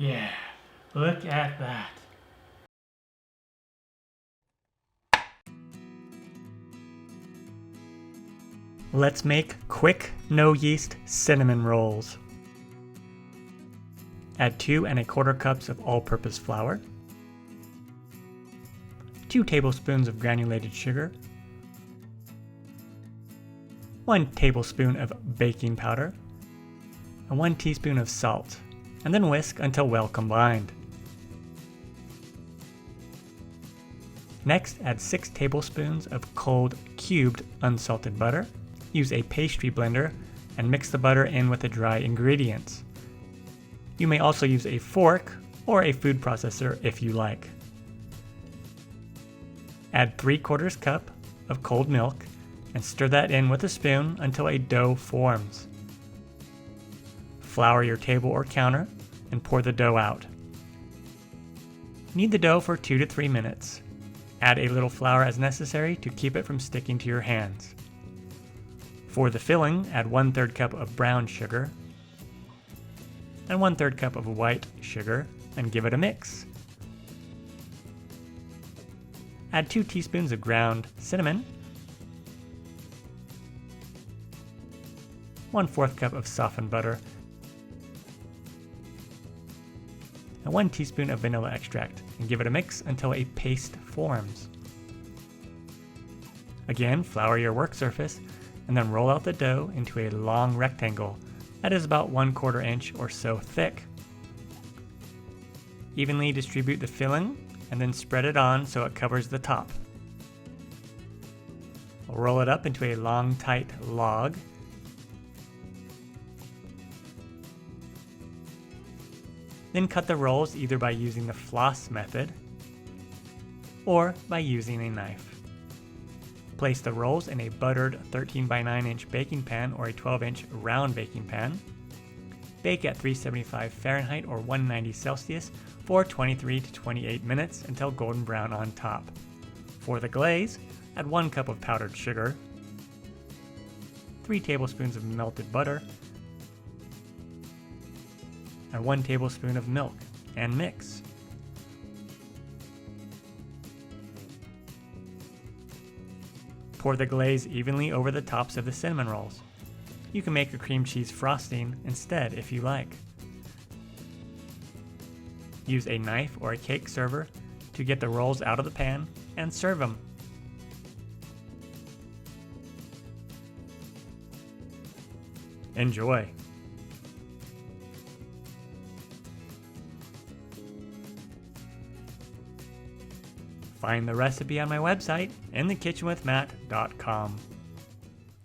Yeah, look at that. Let's make quick, no yeast cinnamon rolls. Add 2 1/4 cups of all-purpose flour, 2 tablespoons of granulated sugar, 1 tablespoon of baking powder, and 1 teaspoon of salt, and then whisk until well combined. Next, add 6 tablespoons of cold, cubed, unsalted butter. Use a pastry blender and mix the butter in with the dry ingredients. You may also use a fork or a food processor if you like. Add 3/4 cup of cold milk and stir that in with a spoon until a dough forms. Flour your table or counter and pour the dough out. Knead the dough for 2 to 3 minutes. Add a little flour as necessary to keep it from sticking to your hands. For the filling, add 1/3 cup of brown sugar and 1/3 cup of white sugar and give it a mix. Add 2 teaspoons of ground cinnamon, 1/4 cup of softened butter, and 1 teaspoon of vanilla extract and give it a mix until a paste forms. Again, flour your work surface and then roll out the dough into a long rectangle that is about 1/4 inch or so thick. Evenly distribute the filling and then spread it on so it covers the top. Roll it up into a long, tight log. Then cut the rolls either by using the floss method or by using a knife. Place the rolls in a buttered 13 by 9 inch baking pan or a 12-inch round baking pan. Bake at 375 Fahrenheit or 190 Celsius for 23 to 28 minutes until golden brown on top. For the glaze, add 1 cup of powdered sugar, 3 tablespoons of melted butter, and 1 tablespoon of milk, and mix. Pour the glaze evenly over the tops of the cinnamon rolls. You can make a cream cheese frosting instead if you like. Use a knife or a cake server to get the rolls out of the pan and serve them. Enjoy! Find the recipe on my website, inthekitchenwithmatt.com.